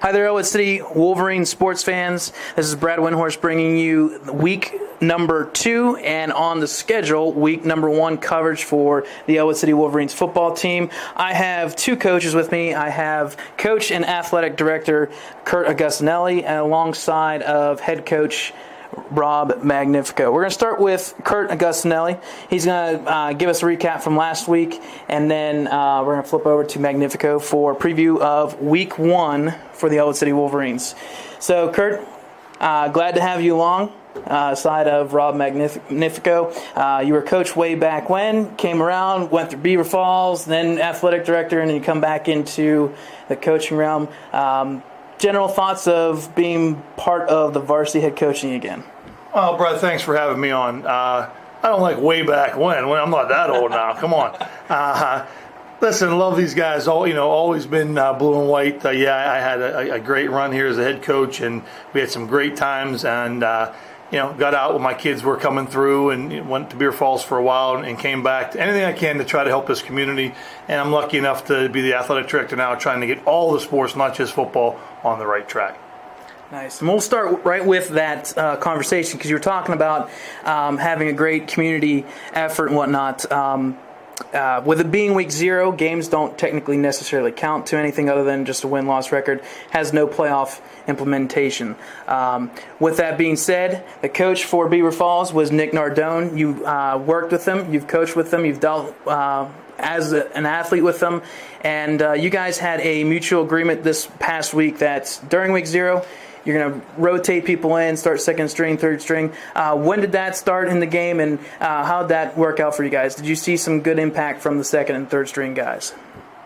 Hi there, Ellwood City Wolverines sports fans. This is Brad Windhorst bringing you week number 2 and on the schedule, week number 1 coverage for the Ellwood City Wolverines football team. I have 2 coaches with me. I have coach and athletic director Kurt Augustinelli and alongside of head coach Rob Magnifico. We're going to start with Kurt Augustinelli. He's going to give us a recap from last week, and then we're going to flip over to Magnifico for a preview of week 1 for the Ellwood City Wolverines. So, Kurt, glad to have you along. Side of Rob Magnifico. You were coach way back when, came around, went through Beaver Falls, then athletic director, and then you come back into the coaching realm. General thoughts of being part of the varsity head coaching again? Well, Brad, thanks for having me on. I don't like way back when I'm not that old now. Come on. Listen, love these guys. Always been blue and white. I had a great run here as a head coach, and we had some great times. And got out when my kids were coming through, and went to Beaver Falls for a while, and came back. Anything I can to try to help this community. And I'm lucky enough to be the athletic director now, trying to get all the sports, not just football, on the right track. Nice. And we'll start right with that conversation, because you were talking about having a great community effort and whatnot. With it being week 0, games don't technically necessarily count to anything other than just a win-loss record. Has no playoff implementation. With that being said, the coach for Beaver Falls was Nick Nardone. You worked with him, you've coached with him, you've dealt as an athlete with them, and you guys had a mutual agreement this past week that during week 0, you're going to rotate people in, start second string, third string. When did that start in the game, and how did that work out for you guys? Did you see some good impact from the second and third string guys?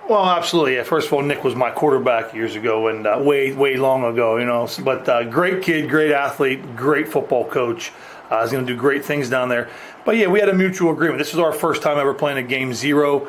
Well, absolutely. First of all, Nick was my quarterback years ago, and way long ago, But great kid, great athlete, great football coach. He's going to do great things down there. But yeah, we had a mutual agreement. This was our first time ever playing a game 0.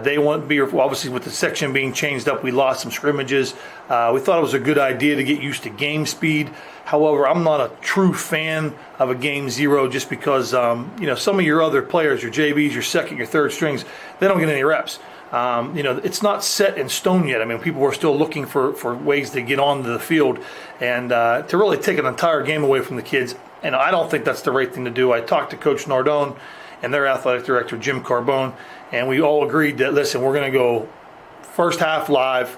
They want to be, obviously with the section being changed up, we lost some scrimmages. We thought it was a good idea to get used to game speed. However, I'm not a true fan of a game 0 just because, some of your other players, your JBs, your second, your third strings, they don't get any reps. It's not set in stone yet. I mean, people are still looking for ways to get onto the field, and to really take an entire game away from the kids, I don't think that's the right thing to do. I talked to Coach Nardone and their athletic director, Jim Carbone, and we all agreed that, listen, we're going to go first half live,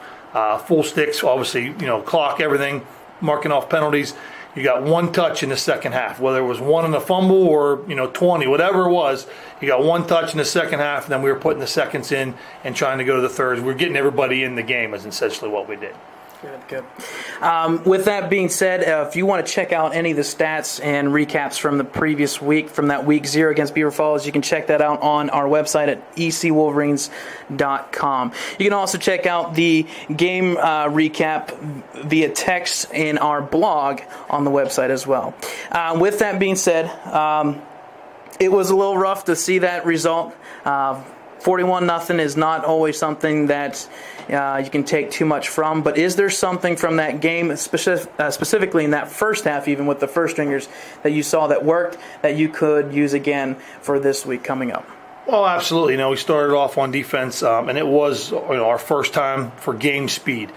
full sticks, obviously, clock, everything, marking off penalties. You got 1 touch in the second half, whether it was 1 in a fumble or 20, whatever it was. You got 1 touch in the second half, and then we were putting the seconds in and trying to go to the thirds. We're getting everybody in the game is essentially what we did. Good. With that being said, if you want to check out any of the stats and recaps from the previous week, from that week 0 against Beaver Falls, you can check that out on our website at ecwolverines.com. You can also check out the game recap via text in our blog on the website as well. With that being said, it was a little rough to see that result. 41-0 is not always something that you can take too much from, but is there something from that game, specifically in that first half, even with the first stringers, that you saw that worked that you could use again for this week coming up? Well, absolutely. We started off on defense, and it was our first time for game speed.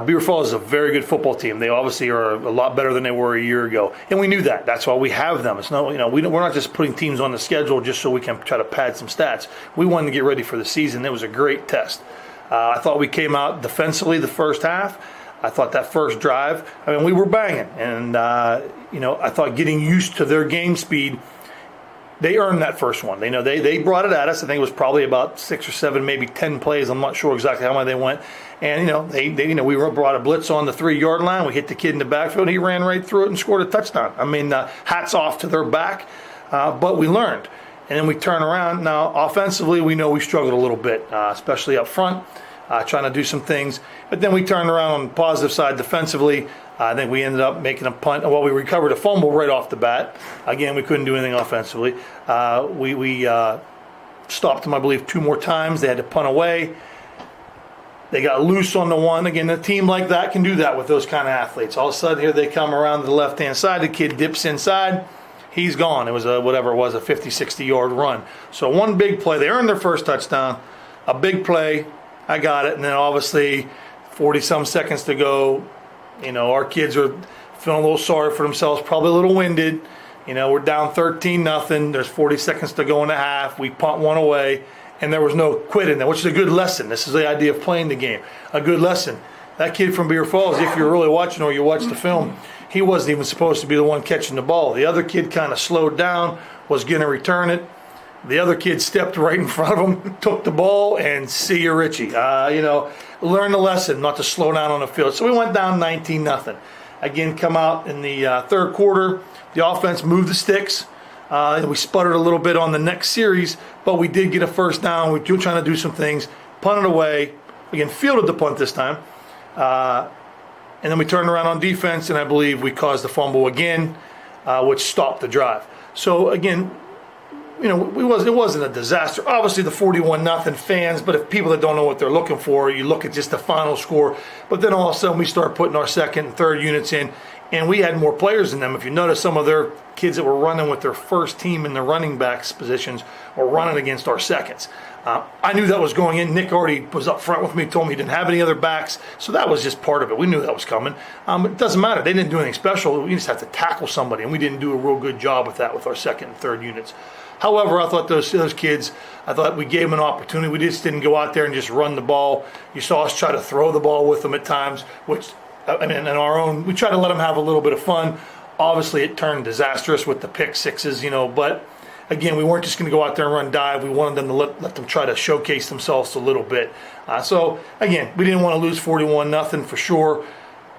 Beaver Falls is a very good football team. They obviously are a lot better than they were a year ago, and we knew that. That's why we have them. It's not, we're not just putting teams on the schedule just so we can try to pad some stats. We wanted to get ready for the season. It was a great test. I thought we came out defensively the first half. I thought that first drive, we were banging, and I thought getting used to their game speed. They earned that first one. They brought it at us. I think it was probably about 6 or 7, maybe 10 plays. I'm not sure exactly how many they went. And we brought a blitz on the 3-yard line. We hit the kid in the backfield. He ran right through it and scored a touchdown. Hats off to their back. But we learned. And then we turn around. Now, offensively, we know we struggled a little bit, especially up front, trying to do some things. But then we turned around on the positive side defensively. I think we ended up making a punt. Well, we recovered a fumble right off the bat. Again, we couldn't do anything offensively. We stopped them, I believe, 2 more times. They had to punt away. They got loose on the one. Again, a team like that can do that with those kind of athletes. All of a sudden, here they come around to the left-hand side. The kid dips inside. He's gone. It was a 50, 60-yard run. So one big play. They earned their first touchdown. A big play. I got it. And then obviously 40-some seconds to go. Our kids are feeling a little sorry for themselves, probably a little winded. We're down 13-0. There's 40 seconds to go in the half. We punt one away, and there was no quit in there, which is a good lesson. This is the idea of playing the game. A good lesson. That kid from Beaver Falls, if you're really watching or you watch the film, he wasn't even supposed to be the one catching the ball. The other kid kind of slowed down, was going to return it. The other kid stepped right in front of him, took the ball, and see you, Richie. Learn the lesson not to slow down on the field. So we went down 19-0. Again, come out in the third quarter. The offense moved the sticks. We sputtered a little bit on the next series, but we did get a first down. We were trying to do some things, punted away. Again, fielded the punt this time. And then we turned around on defense, and I believe we caused the fumble again, which stopped the drive. So, again, it wasn't a disaster. Obviously, the 41-0 fans, but if people that don't know what they're looking for, you look at just the final score. But then all of a sudden, we start putting our second and third units in, and we had more players than them. If you notice, some of their kids that were running with their first team in the running backs positions were running against our seconds. I knew that was going in. Nick already was up front with me, told me he didn't have any other backs, so that was just part of it. We knew that was coming. It doesn't matter. They didn't do anything special. We just had to tackle somebody, and we didn't do a real good job with that with our second and third units. However, I thought those kids, I thought we gave them an opportunity. We just didn't go out there and just run the ball. You saw us try to throw the ball with them at times, which, in our own, we tried to let them have a little bit of fun. Obviously, it turned disastrous with the pick sixes, but again, we weren't just going to go out there and run dive. We wanted them to let them try to showcase themselves a little bit. So, again, we didn't want to lose 41-0 for sure.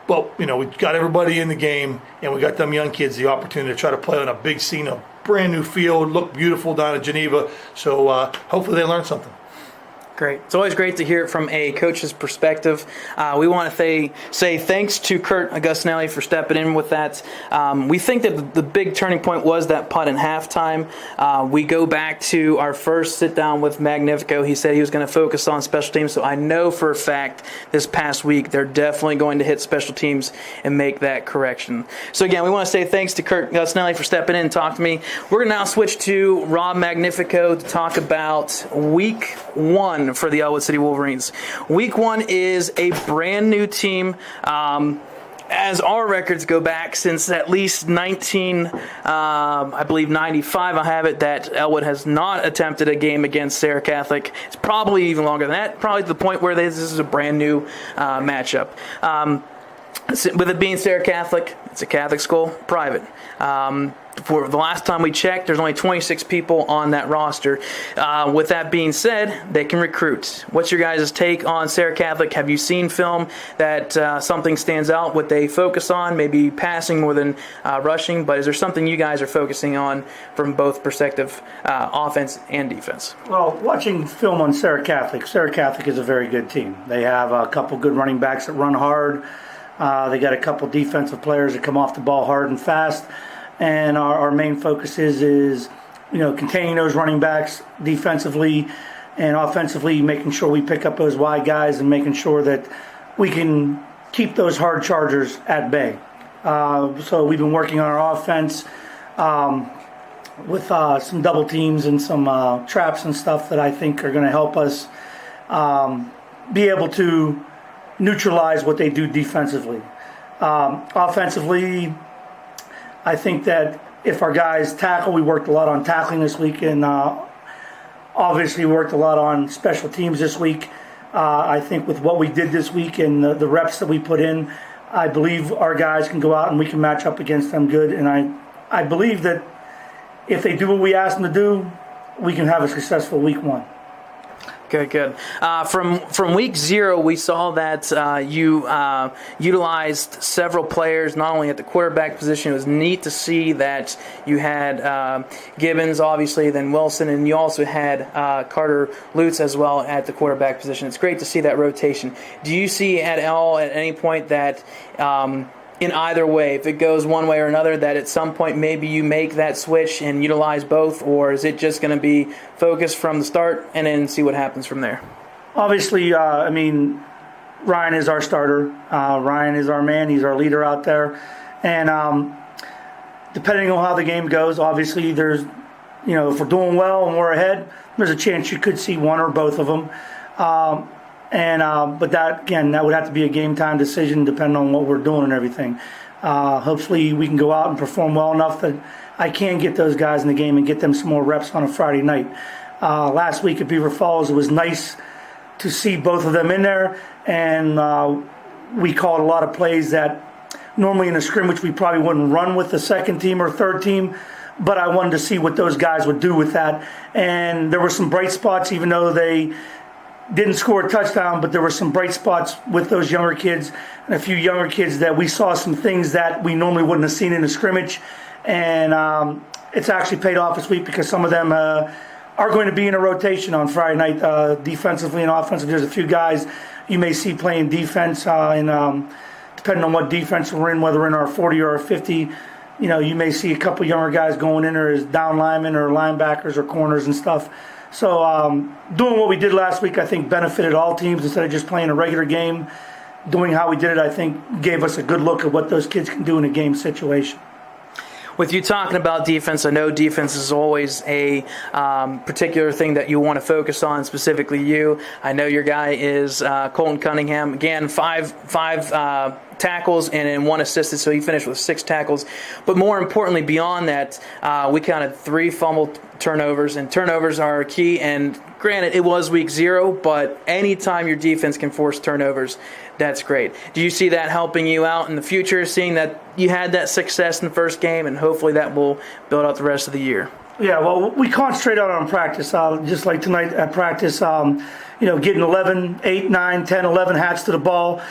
But, we got everybody in the game, and we got them young kids the opportunity to try to play on a big scene, a brand new field, look beautiful down in Geneva. So hopefully they learned something. Great. It's always great to hear it from a coach's perspective. We want to say thanks to Kurt Augustinelli for stepping in with that. We think that the big turning point was that punt in halftime. We go back to our first sit-down with Magnifico. He said he was going to focus on special teams, so I know for a fact this past week they're definitely going to hit special teams and make that correction. So again, we want to say thanks to Kurt Augustinelli for stepping in and talking to me. We're going to now switch to Rob Magnifico to talk about Week 1 for the Ellwood City Wolverines. Week 1 is a brand new team. As our records go back since at least 95, I have it, that Ellwood has not attempted a game against Sara Catholic. It's probably even longer than that, probably to the point where this is a brand new matchup. With it being Sara Catholic, it's a Catholic school, private. For the last time we checked, there's only 26 people on that roster. With that being said, they can recruit. What's your guys' take on Sara Catholic? Have you seen film that something stands out, what they focus on, maybe passing more than rushing, but is there something you guys are focusing on from both perspective, offense and defense? Well, watching film on Sara Catholic is a very good team. They have a couple good running backs that run hard. They got a couple defensive players that come off the ball hard and fast. And our main focus is containing those running backs defensively and offensively, making sure we pick up those wide guys and making sure that we can keep those hard chargers at bay. So we've been working on our offense with some double teams and some traps and stuff that I think are going to help us be able to neutralize what they do defensively. Offensively, I think that if our guys tackle, we worked a lot on tackling this week, and obviously worked a lot on special teams this week. I think with what we did this week and the reps that we put in, I believe our guys can go out and we can match up against them good. And I believe that if they do what we ask them to do, we can have a successful Week 1. Good. From week 0, we saw that you utilized several players, not only at the quarterback position. It was neat to see that you had Gibbons, obviously, then Wilson, and you also had Carter Lutz as well at the quarterback position. It's great to see that rotation. Do you see at any point that in either way, if it goes one way or another, that at some point maybe you make that switch and utilize both, or is it just going to be focused from the start and then see what happens from there? Obviously, Ryan is our starter. Ryan is our man. He's our leader out there. And depending on how the game goes, obviously there's, if we're doing well and we're ahead, there's a chance you could see one or both of them. And but that would have to be a game time decision depending on what we're doing and everything. Hopefully we can go out and perform well enough that I can get those guys in the game and get them some more reps on a Friday night. Last week at Beaver Falls, it was nice to see both of them in there, and we called a lot of plays that normally in a scrimmage we probably wouldn't run with the second team or third team, but I wanted to see what those guys would do with that. And there were some bright spots, even though they didn't score a touchdown, but there were some bright spots with those younger kids and a few younger kids that we saw some things that we normally wouldn't have seen in a scrimmage. And it's actually paid off this week because some of them are going to be in a rotation on Friday night, defensively and offensively. There's a few guys you may see playing defense, depending on what defense we're in, whether we're in our 40 or our 50. You may see a couple younger guys going in there as down linemen or linebackers or corners and stuff. So doing what we did last week, I think, benefited all teams instead of just playing a regular game. Doing how we did it, I think, gave us a good look at what those kids can do in a game situation. With you talking about defense, I know defense is always a particular thing that you want to focus on, specifically you. I know your guy is Colton Cunningham. Again, five tackles and then 1 assisted, so he finished with 6 tackles. But more importantly, beyond that, we counted 3 fumble turnovers, and turnovers are key. And granted, it was week 0, but anytime your defense can force turnovers, that's great. Do you see that helping you out in the future, seeing that you had that success in the first game, and hopefully that will build out the rest of the year? Yeah, well, we concentrate on practice. Just like tonight at practice, getting 8, 9, 10, 11 hats to the ball.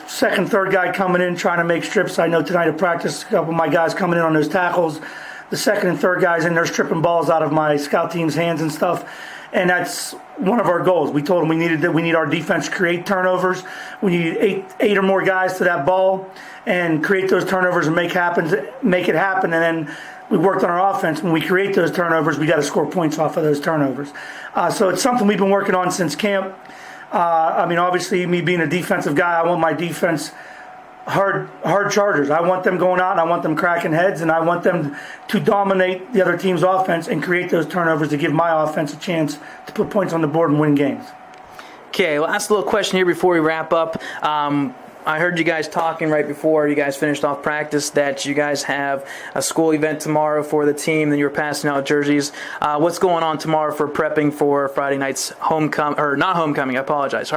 Second, third guy coming in, trying to make strips. I know tonight at practice, a couple of my guys coming in on those tackles. The second and third guys in there stripping balls out of my scout team's hands and stuff. And that's one of our goals. We told them we need our defense to create turnovers. We need eight or more guys to that ball and create those turnovers and make it happen. And then we worked on our offense. When we create those turnovers, we got to score points off of those turnovers. So it's something we've been working on since camp. Obviously, me being a defensive guy, I want my defense hard chargers. I want them going out, and I want them cracking heads, and I want them to dominate the other team's offense and create those turnovers to give my offense a chance to put points on the board and win games. Okay, last little question here before we wrap up. I heard you guys talking right before you guys finished off practice that you guys have a school event tomorrow for the team, and you were passing out jerseys. What's going on tomorrow for prepping for Friday night's our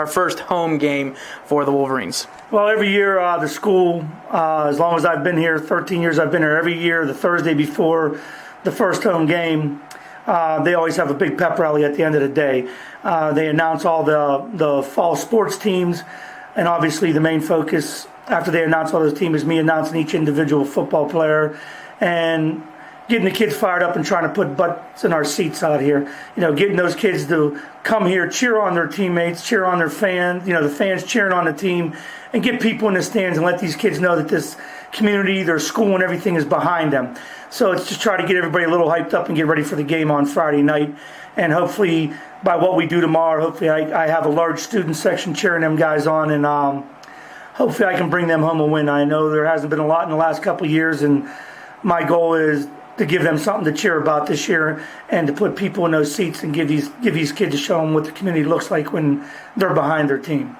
first home game for the Wolverines? Well, every year the school, as long as I've been here, 13 years I've been here, every year the Thursday before the first home game, they always have a big pep rally at the end of the day. They announce all the fall sports teams. And obviously the main focus after they announce all those teams is me announcing each individual football player and getting the kids fired up and trying to put butts in our seats out here. Getting those kids to come here, cheer on their teammates, cheer on their fans, the fans cheering on the team, and get people in the stands and let these kids know that this community, their school, and everything is behind them. So it's just try to get everybody a little hyped up and get ready for the game on Friday night. And hopefully, by what we do tomorrow, hopefully I have a large student section cheering them guys on, and hopefully I can bring them home a win. I know there hasn't been a lot in the last couple of years, and my goal is to give them something to cheer about this year and to put people in those seats and give these kids to show them what the community looks like when they're behind their team.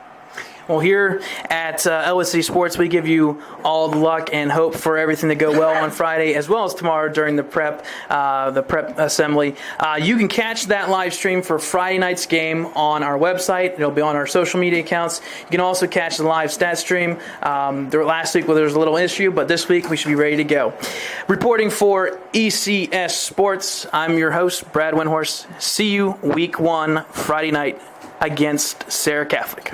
Well, here at Ellwood City Sports, we give you all the luck and hope for everything to go well on Friday, as well as tomorrow during the prep assembly. You can catch that live stream for Friday night's game on our website. It'll be on our social media accounts. You can also catch the live stat stream. Last week, there was a little issue, but this week we should be ready to go. Reporting for ECS Sports, I'm your host, Brad Windhorst. See you week 1, Friday night, against Sara Catholic.